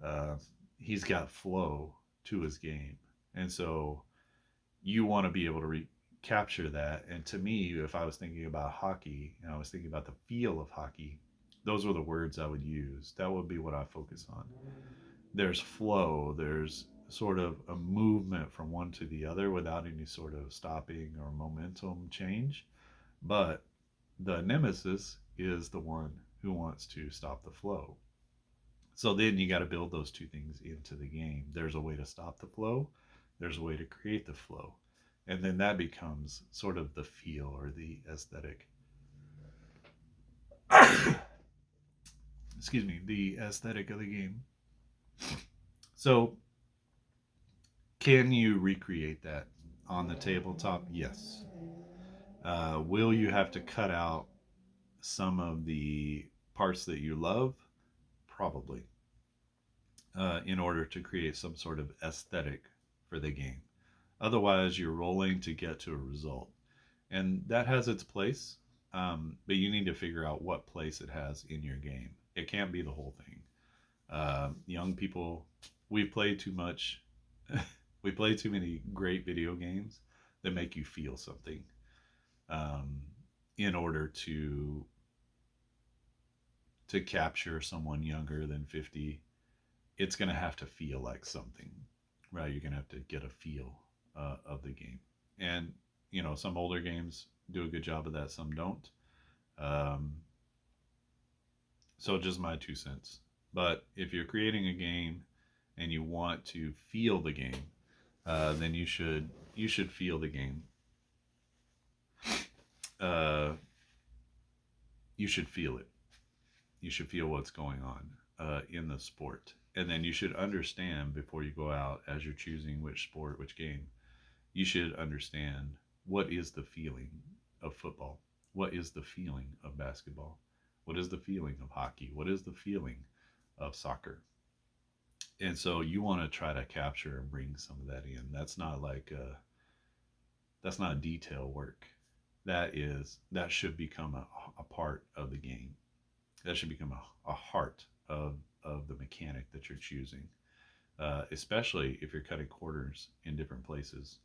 Uh, he's got flow to his game, and so you want to be able to capture that. And to me, if I was thinking about hockey and I was thinking about the feel of hockey, those were the words I would use. That would be what I focus on. There's flow, there's sort of a movement from one to the other without any sort of stopping or momentum change. But the nemesis is the one who wants to stop the flow. So then you got to build those two things into the game. There's a way to stop the flow, there's a way to create the flow. And then that becomes sort of the feel or the aesthetic. Excuse me, the aesthetic of the game. So, can you recreate that on the tabletop? Yes. Will you have to cut out some of the parts that you love? Probably. In order to create some sort of aesthetic for the game. Otherwise, you're rolling to get to a result. And that has its place, but you need to figure out what place it has in your game. It can't be the whole thing. Young people we play too much. We play too many great video games that make you feel something, um, in order to capture someone younger than 50. It's going to have to feel like something, right? You're going to have to get a feel of the game. And, some older games do a good job of that, some don't. Um, so just my 2 cents. But if you're creating a game and you want to feel the game, then you should feel the game. Uh, you should feel it. You should feel what's going on in the sport, and then you should understand before you go out as you're choosing which sport, which game. You should understand what is the feeling of football, what is the feeling of basketball, what is the feeling of hockey, what is the feeling of soccer. And so you want to try to capture and bring some of that in. That's not detail work. That should become a part of the game. That should become a heart of the mechanic that you're choosing. Especially if you're cutting corners in different places.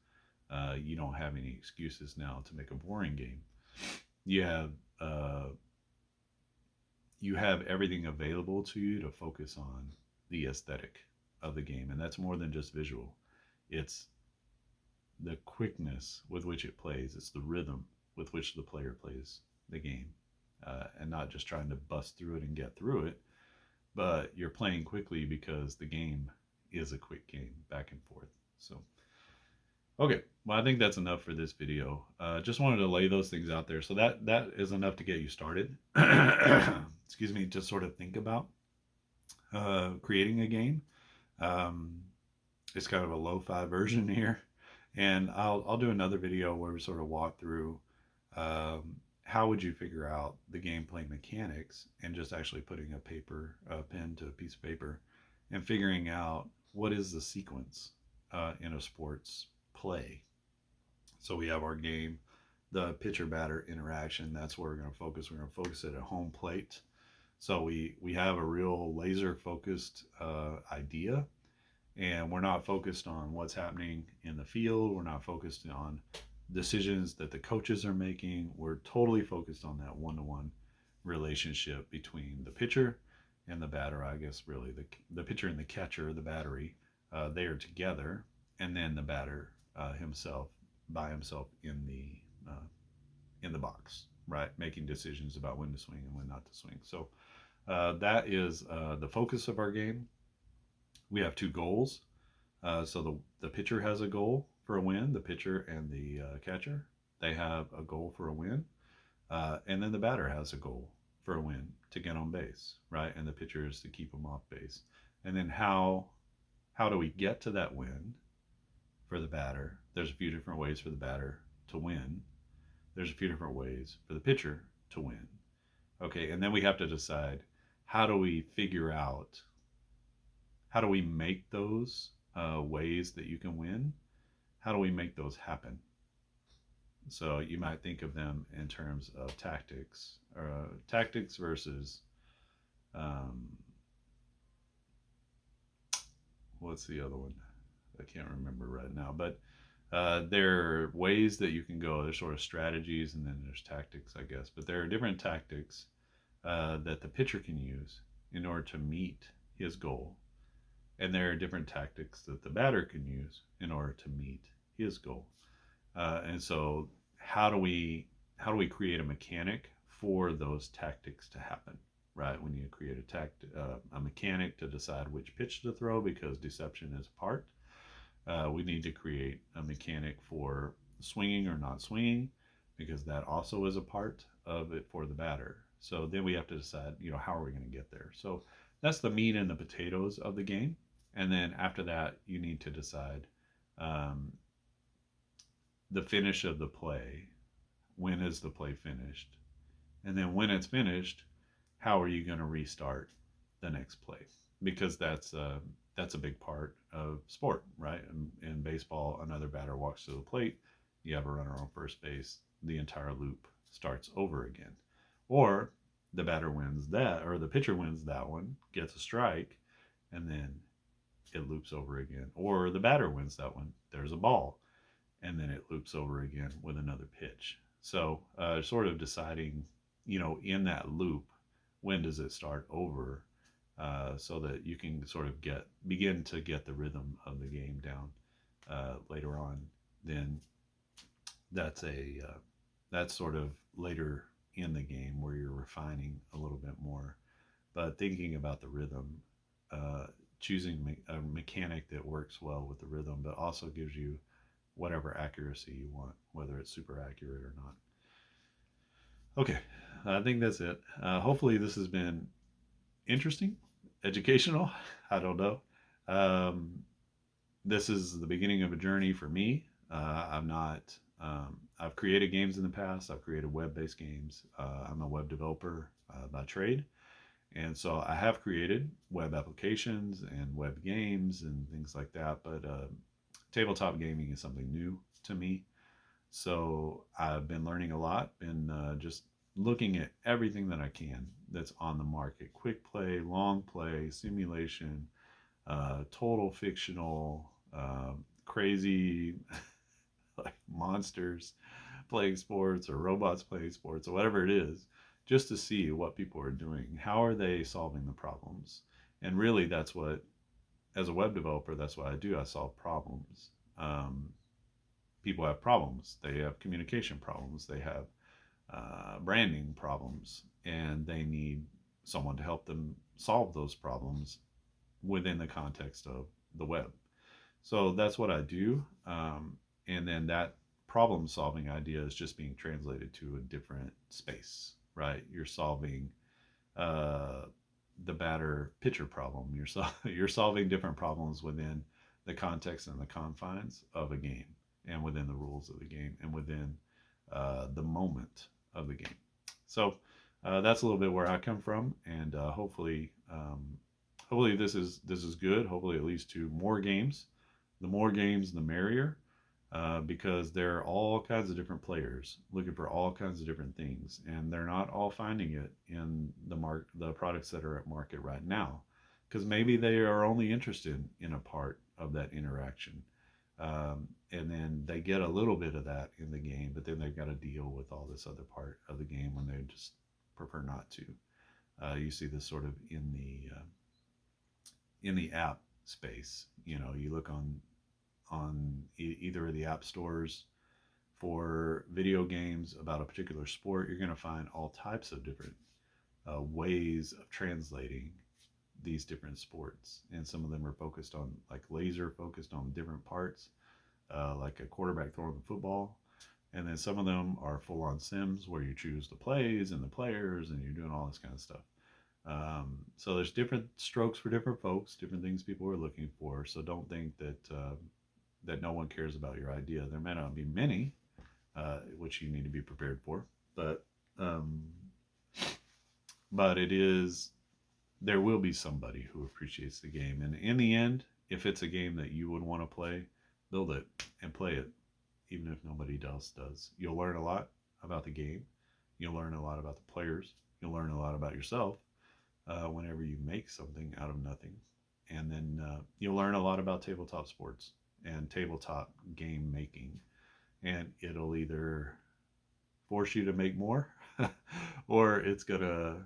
You don't have any excuses now to make a boring game. You have uh, you have everything available to you to focus on the aesthetic of the game, and that's more than just visual. It's the quickness with which it plays. It's the rhythm with which the player plays the game, and not just trying to bust through it and get through it, but you're playing quickly because the game is a quick game, back and forth. So, okay, well, I think that's enough for this video. Just wanted to lay those things out there. So that is enough to get you started. Excuse me, to sort of think about creating a game. Um, it's kind of a lo-fi version here, and I'll do another video where we sort of walk through how would you figure out the gameplay mechanics, and just actually putting a pen to a piece of paper, and figuring out what is the sequence in a sports play. So we have our game, the pitcher batter interaction. That's where we're going to focus. We're going to focus it at home plate. So we have a real laser focused idea, and we're not focused on what's happening in the field. We're not focused on decisions that the coaches are making. We're totally focused on that one-to-one relationship between the pitcher and the batter. I guess really the pitcher and the catcher, the battery, they are together, and then the batter himself by himself in the box, right, making decisions about when to swing and when not to swing. So that is the focus of our game. We have two goals. So the pitcher has a goal for a win. The pitcher and the catcher, they have a goal for a win. And then the batter has a goal for a win, to get on base, right? And the pitcher is to keep them off base. And then how do we get to that win for the batter? There's a few different ways for the batter to win. There's a few different ways for the pitcher to win. Okay, and then we have to decide, how do we make those ways that you can win? How do we make those happen? So you might think of them in terms of tactics, or tactics versus what's the other one? I can't remember right now, but there are ways that you can go. There's sort of strategies, and then there's tactics, I guess. But there are different tactics that the pitcher can use in order to meet his goal, and there are different tactics that the batter can use in order to meet his goal. And so, how do we create a mechanic for those tactics to happen? Right, we need to create a mechanic to decide which pitch to throw, because deception is a part. We need to create a mechanic for swinging or not swinging, because that also is a part of it for the batter. So then we have to decide, how are we going to get there? So that's the meat and the potatoes of the game. And then after that, you need to decide the finish of the play. When is the play finished? And then when it's finished, how are you going to restart the next play? Because that's a big part of sport, right? In baseball, another batter walks to the plate, you have a runner on first base, the entire loop starts over again. Or the batter wins that, or the pitcher wins that one, gets a strike, and then it loops over again. Or the batter wins that one. There's a ball, and then it loops over again with another pitch. So sort of deciding, in that loop, when does it start over, so that you can sort of begin to get the rhythm of the game down later on. Then that's sort of later in the game where you're refining a little bit more, but thinking about the rhythm, uh, choosing a mechanic that works well with the rhythm, but also gives you whatever accuracy you want, whether it's super accurate or not. Okay, I think that's it. Hopefully, this has been interesting, educational. I don't know. Um, this is the beginning of a journey for me. I'm not. I've created games in the past. I've created web-based games. I'm a web developer by trade, and so I have created web applications and web games and things like that. But tabletop gaming is something new to me. So I've been learning a lot, been just looking at everything that I can that's on the market: quick play, long play, simulation, total fictional, crazy like monsters playing sports or robots playing sports or whatever it is, just to see what people are doing. How are they solving the problems? And really, that's what, as a web developer, that's what I do. I solve problems. Um, People have problems. They have communication problems. They have branding problems, and they need someone to help them solve those problems within the context of the web. So that's what I do. And then that problem solving idea is just being translated to a different space, right? You're solving uh, the batter pitcher problem. You're solving different problems within the context and the confines of a game, and within the rules of the game, and within the moment of the game. So that's a little bit where I come from, and hopefully this is good. Hopefully it leads to more games. The more games, the merrier, because there are all kinds of different players looking for all kinds of different things, and they're not all finding it in the products that are at market right now, because maybe they are only interested in a part of that interaction, and then they get a little bit of that in the game, but then they've got to deal with all this other part of the game when they just prefer not to. You see this sort of in the app space. You look on either of the app stores for video games about a particular sport, you're going to find all types of different ways of translating these different sports. And some of them are focused on, like laser focused on different parts, like a quarterback throwing the football. And then some of them are full on sims where you choose the plays and the players and you're doing all this kind of stuff. So there's different strokes for different folks, different things people are looking for. So don't think that no one cares about your idea. There may not be many, which you need to be prepared for, but um, it is, there will be somebody who appreciates the game. And in the end, if it's a game that you would want to play, build it and play it, even if nobody else does. You'll learn a lot about the game. You'll learn a lot about the players. You'll learn a lot about yourself whenever you make something out of nothing. And then you'll learn a lot about tabletop sports and tabletop game making. And it'll either force you to make more or it's going to,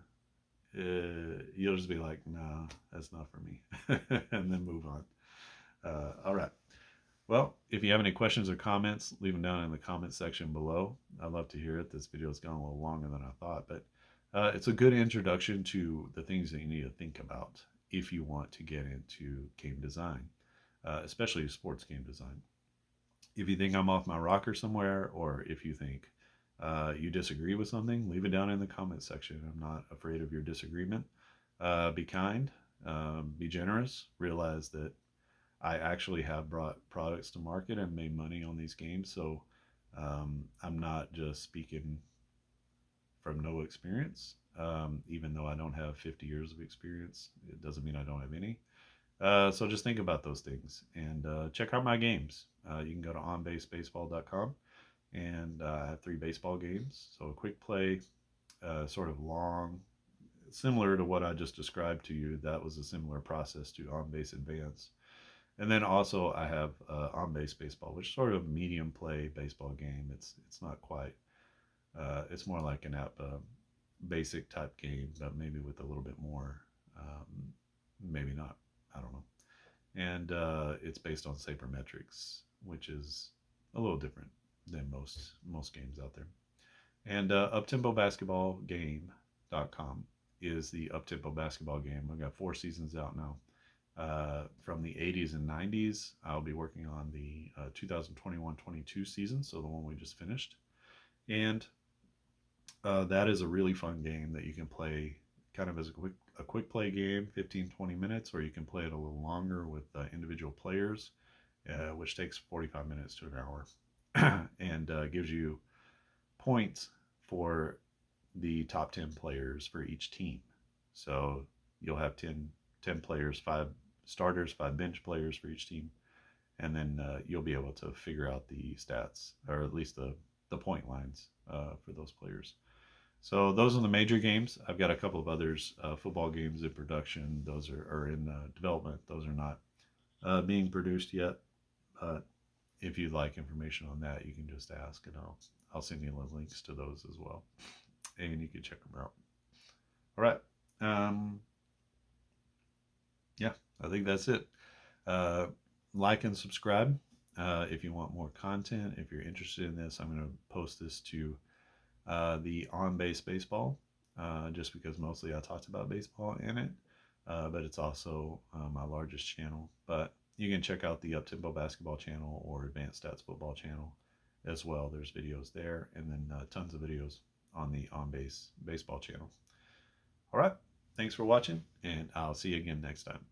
you'll just be like, no, that's not for me. And then move on. All right. Well, if you have any questions or comments, leave them down in the comment section below. I'd love to hear it. This video's gone a little longer than I thought, but it's a good introduction to the things that you need to think about if you want to get into game design, especially sports game design. If you think I'm off my rocker somewhere, or if you think you disagree with something, leave it down in the comment section. I'm not afraid of your disagreement. Be kind, be generous, realize that I actually have brought products to market and made money on these games. So I'm not just speaking from no experience. Even though I don't have 50 years of experience, it doesn't mean I don't have any. So just think about those things and check out my games. You can go to onbasebaseball.com, and I have 3 baseball games. So a quick play, sort of long, similar to what I just described to you. That was a similar process to On Base Advance. And then also I have On Base Baseball, which is sort of a medium play baseball game. It's not quite. It's more like an app basic type game, but maybe with a little bit more. Maybe not. I don't know. And it's based on sabermetrics, which is a little different than most games out there. And Uptempo Basketball Game.com is the Uptempo basketball game. I've got 4 seasons out now. From the 80s and 90s, I'll be working on the 2021-22 season, so the one we just finished. And that is a really fun game that you can play kind of as a quick play game, 15-20 minutes, or you can play it a little longer with individual players, which takes 45 minutes to an hour, and gives you points for the top 10 players for each team. So you'll have 10 players, 5 starters, 5 bench players for each team, and then you'll be able to figure out the stats, or at least the point lines for those players. So those are the major games. I've got a couple of others, football games in production. Those are in development. Those are not being produced yet. But if you'd like information on that, you can just ask, and I'll send you the links to those as well, and you can check them out. All right. Yeah, I think that's it. Uh, like and subscribe if you want more content. If you're interested in this, I'm going to post this to the On Base Baseball, just because mostly I talked about baseball in it, but it's also my largest channel. But you can check out the Uptempo Basketball channel or Advanced Stats Football channel as well. There's videos there, and then tons of videos on the On Base Baseball channel. All right, thanks for watching, and I'll see you again next time.